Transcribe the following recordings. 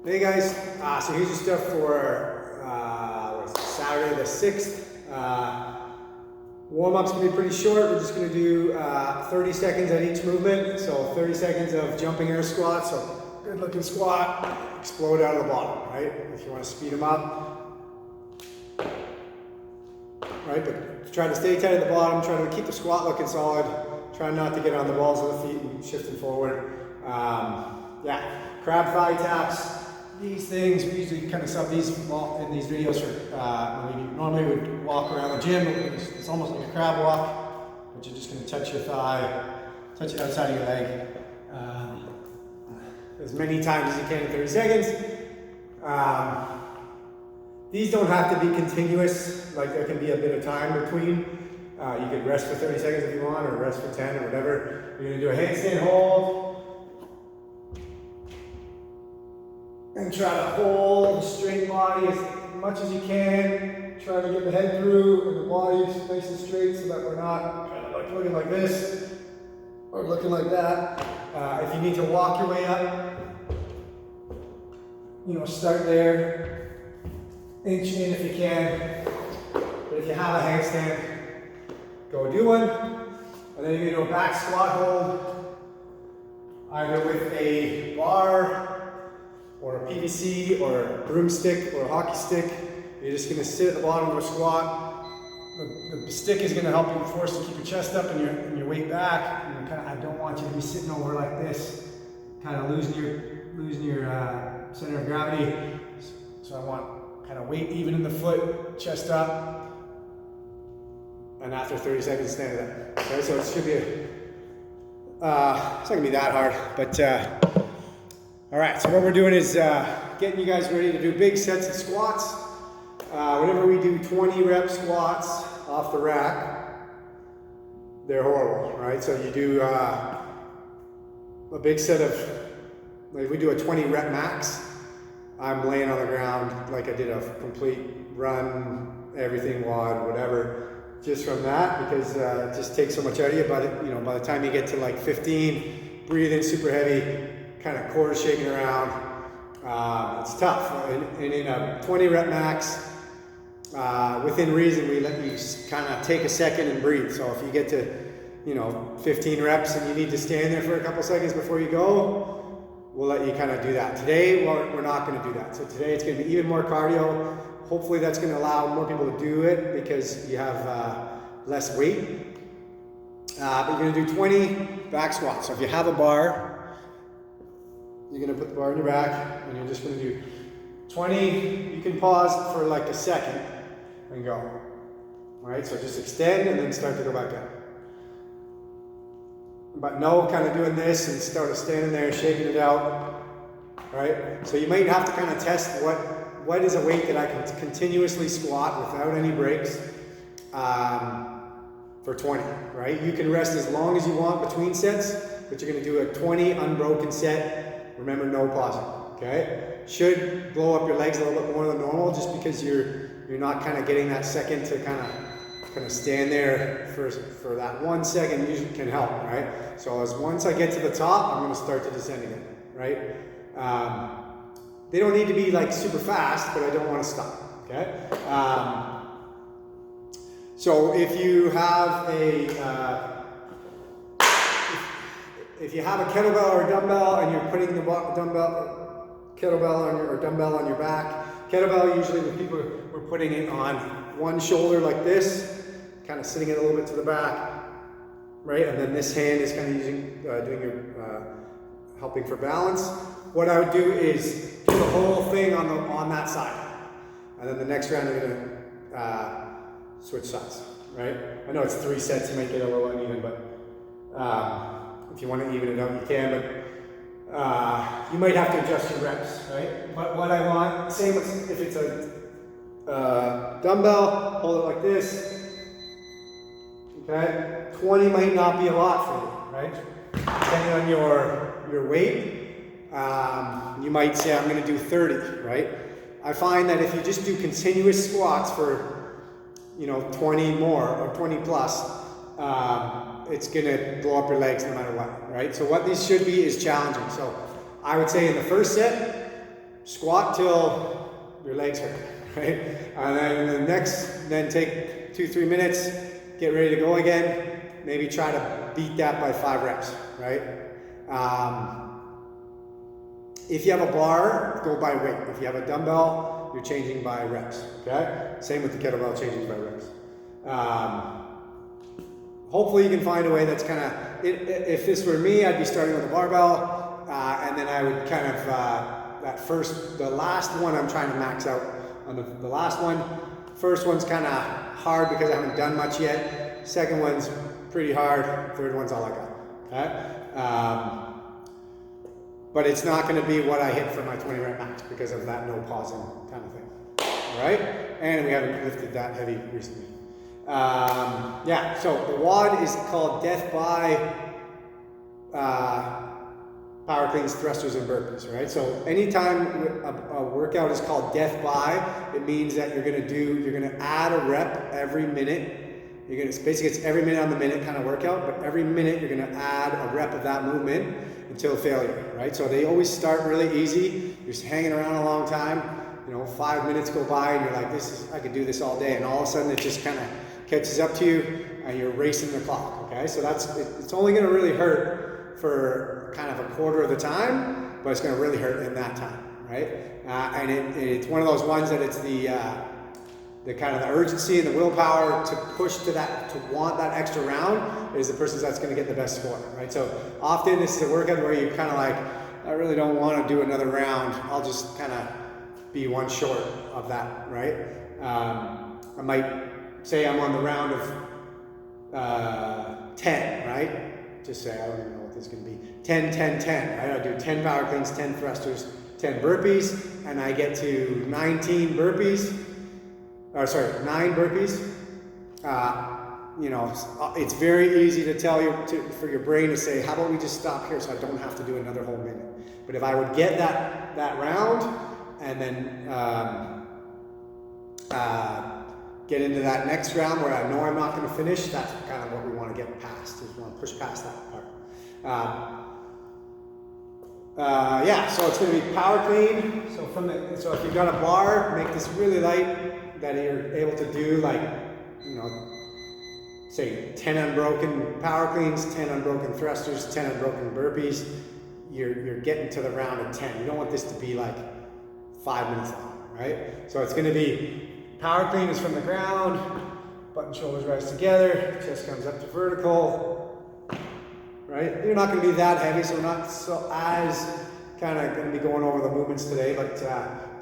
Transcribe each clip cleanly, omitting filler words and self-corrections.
Hey guys, so here's your stuff for Saturday the 6th. Warm-up's gonna be pretty short. We're just gonna do 30 seconds at each movement. So 30 seconds of jumping air squats. So good looking squat, explode out of the bottom, right? If you wanna speed them up, right? But try to stay tight at the bottom, try to keep the squat looking solid. Try not to get on the balls of the feet and shifting forward. Yeah, crab thigh taps. These things, we usually kind of sub these in these videos for, normally we would walk around the gym, but it's almost like a crab walk, but you're just going to touch your thigh, touch it outside of your leg, as many times as you can in 30 seconds. These don't have to be continuous, like there can be a bit of time between. You could rest for 30 seconds if you want, or rest for 10 or whatever. You're going to do a handstand hold. And try to hold the straight body as much as you can. Try to get the head through and the body nice and straight so that we're not looking like this or looking like that. If you need to walk your way up, start there. Inch in if you can. But if you have a handstand, go do one. And then you're going to do a back squat hold, either with a bar, or a PVC, or a broomstick, or a hockey stick. You're just gonna sit at the bottom of a squat. The stick is gonna help you force to keep your chest up and your weight back. I don't want you to be sitting over like this, kind of losing your center of gravity. So I want kind of weight even in the foot, chest up, and after 30 seconds, stand it up. Okay, so it should be it's not gonna be that hard, but. All right, so what we're doing is getting you guys ready to do big sets of squats. Whenever we do 20 rep squats off the rack, they're horrible, right? So you do a big set of, like we do a 20 rep max, I'm laying on the ground like I did a complete run, everything WOD, whatever, just from that, because it just takes so much out of you. By the time you get to like 15, breathing super heavy, kind of core shaking around, it's tough. And in a 20 rep max, within reason, we let you kind of take a second and breathe. So if you get to 15 reps and you need to stand there for a couple seconds before you go, we'll let you kind of do that. Today, we're not going to do that. So today it's going to be even more cardio. Hopefully that's going to allow more people to do it because you have less weight. But you're going to do 20 back squats. So if you have a bar, you're going to put the bar on your back, and you're just going to do 20. You can pause for like a second and go. All right, so just extend and then start to go back up. But no kind of doing this and start standing there, shaking it out. All right, so you might have to kind of test what is a weight that I can continuously squat without any breaks for 20, right? You can rest as long as you want between sets, but you're going to do a 20 unbroken set. Remember, no pausing, okay? Should blow up your legs a little bit more than normal just because you're not kind of getting that second to kind of stand there for that 1 second usually can help, right? So once I get to the top, I'm going to start to descend again, right? They don't need to be like super fast, but I don't want to stop, okay? So if you have a kettlebell or a dumbbell and you're putting the dumbbell on your back, kettlebell usually the people we're putting it on one shoulder like this, kind of sitting it a little bit to the back, right? And then this hand is kind of doing your helping for balance. What I would do is do the whole thing on that side, and then the next round you're gonna switch sides, right? I know it's 3 sets, you might get a little uneven, but if you want to even it out, you can, but you might have to adjust your reps, right? But what I want, same if it's a dumbbell, hold it like this, okay? 20 might not be a lot for you, right? Depending on your weight, you might say, I'm going to do 30, right? I find that if you just do continuous squats for, 20 more or 20 plus, it's going to blow up your legs no matter what, right? So what these should be is challenging. So I would say in the first set, Squat till your legs hurt, right? And then take 2-3 minutes, get ready to go again. Maybe try to beat that by 5 reps, right? If you have a bar, go by weight. If you have a dumbbell, you're changing by reps, okay? Same with the kettlebell, changing by reps. Hopefully you can find a way that's kind of, if this were me, I'd be starting with a barbell, and then I would kind of, the last one I'm trying to max out on the last one. First one's kind of hard because I haven't done much yet. Second one's pretty hard. Third one's all I got, okay? But it's not going to be what I hit for my 20 rep max because of that no pausing kind of thing, all right? And we haven't lifted that heavy recently. Yeah, so the WOD is called Death by Power Cleans, Thrusters, and Burpees, right? So anytime a workout is called Death by, it means that you're gonna add a rep every minute. Basically it's every minute on the minute kind of workout, but every minute you're gonna add a rep of that movement until failure, right? So they always start really easy. You're just hanging around a long time, 5 minutes go by and you're like, I could do this all day. And all of a sudden it just kind of catches up to you and you're racing the clock, okay? So it's only gonna really hurt for kind of a quarter of the time, but it's gonna really hurt in that time, right? And it's one of those ones that it's the kind of the urgency and the willpower to push to want that extra round is the person that's going to get the best score, right? So often this is a workout where you kind of like, I really don't want to do another round. I'll just kind of be one short of that, right? I might say I'm on the round of 10, right? Just say, I don't even know what this is going to be. 10, 10, 10, right? I'll do 10 power cleans, 10 thrusters, 10 burpees, and I get to 19 burpees. 9 burpees. It's very easy to tell for your brain to say, how about we just stop here so I don't have to do another whole minute. But if I would get that round and then get into that next round where I know I'm not going to finish, that's kind of what we want to get past, is we want to push past that part. So it's going to be power clean. So if you've got a bar, make this really light, that you're able to do say 10 unbroken power cleans, 10 unbroken thrusters, 10 unbroken burpees. You're getting to the round of 10. You don't want this to be like 5 minutes long, right? So it's going to be power clean is from the ground, butt and shoulders rise together, chest comes up to vertical, right? You're not going to be that heavy, so we're not as kind of going to be going over the movements today, but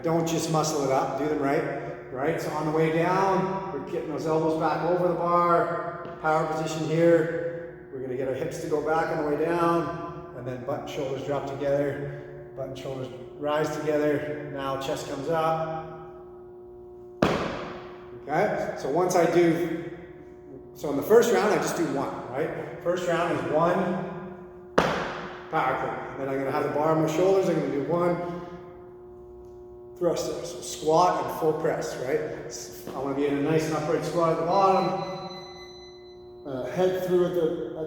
don't just muscle it up, do them right? Right, so on the way down, we're getting those elbows back over the bar, power position here. We're gonna get our hips to go back on the way down, and then butt and shoulders drop together, butt and shoulders rise together. Now chest comes up. Okay, so so in the first round, I just do one, right? First round is one power clean. Then I'm gonna have the bar on my shoulders, I'm gonna do one thruster, so squat and full press, right? I want to be in a nice and upright squat at the bottom, head through at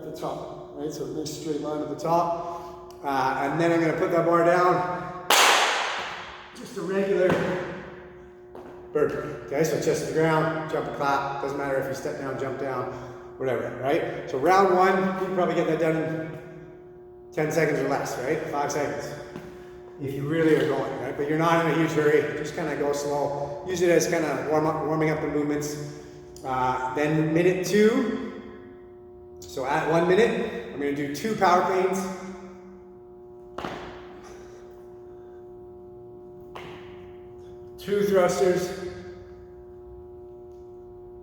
the top, right? So a nice straight line at the top, and then I'm going to put that bar down, just a regular burpee, okay? So chest to the ground, jump and clap, doesn't matter if you step down, jump down, whatever, right? So round one, you can probably get that done in 10 seconds or less, right? 5 seconds. If you really are going, right? But you're not in a huge hurry, just kind of go slow. Use it as kind of warming up the movements. Then minute 2. So at 1 minute, I'm going to do 2 power cleans. 2 thrusters.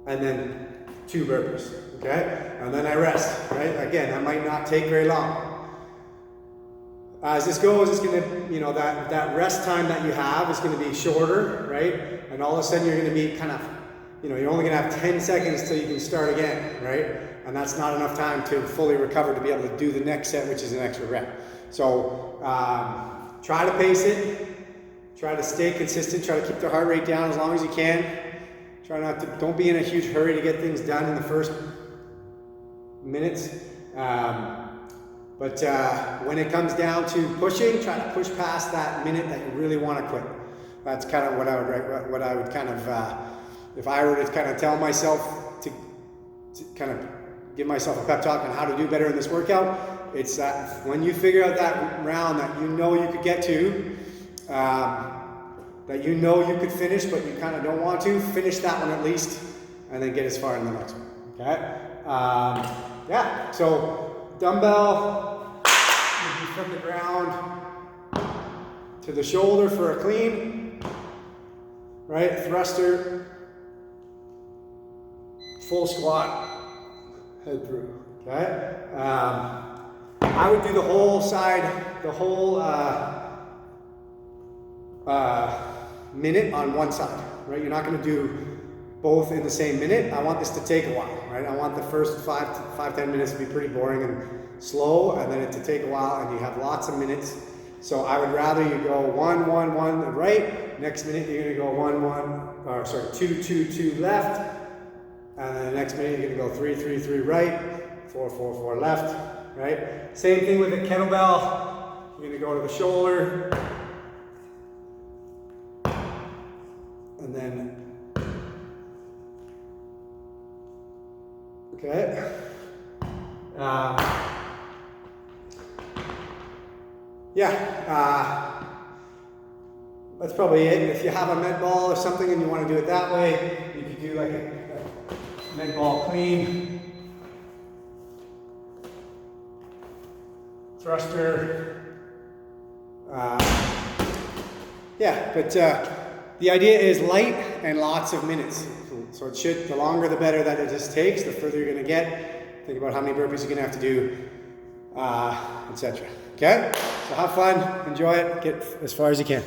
And then 2 burpees, okay? And then I rest, right? Again, that might not take very long. As this goes, it's going to, that rest time that you have is going to be shorter, right? And all of a sudden you're going to be kind of, you're only going to have 10 seconds till you can start again, right? And that's not enough time to fully recover to be able to do the next set, which is an extra rep. So try to pace it. Try to stay consistent. Try to keep the heart rate down as long as you can. Don't be in a huge hurry to get things done in the first minutes. But when it comes down to pushing, try to push past that minute that you really want to quit. That's kind of what I would kind of, if I were to kind of tell myself to kind of give myself a pep talk on how to do better in this workout, it's that when you figure out that round that you know you could get to, that you know you could finish, but you kind of don't want to, finish that one at least, and then get as far in the next one, okay? Yeah, so dumbbell would be from the ground to the shoulder for a clean, right? Thruster, full squat, head through, okay? I would do the whole side, the whole minute on one side, right? You're not gonna do both in the same minute. I want this to take a while, right? I want the first 5-10 minutes to be pretty boring and slow, and then it to take a while, and you have lots of minutes. So I would rather you go 1, 1, 1 right. Next minute you're gonna go 1, 1, or sorry, 2, 2, 2 left. And then the next minute you're gonna go 3, 3, 3 right, 4, 4, 4 left, right? Same thing with the kettlebell. You're gonna go to the shoulder. And then, okay. That's probably it. If you have a med ball or something and you want to do it that way, you could do like a med ball clean, thruster. But the idea is light and lots of minutes. So it should, the longer the better that it just takes, the further you're going to get. Think about how many burpees you're going to have to do, etc. Okay? So have fun, enjoy it, get as far as you can.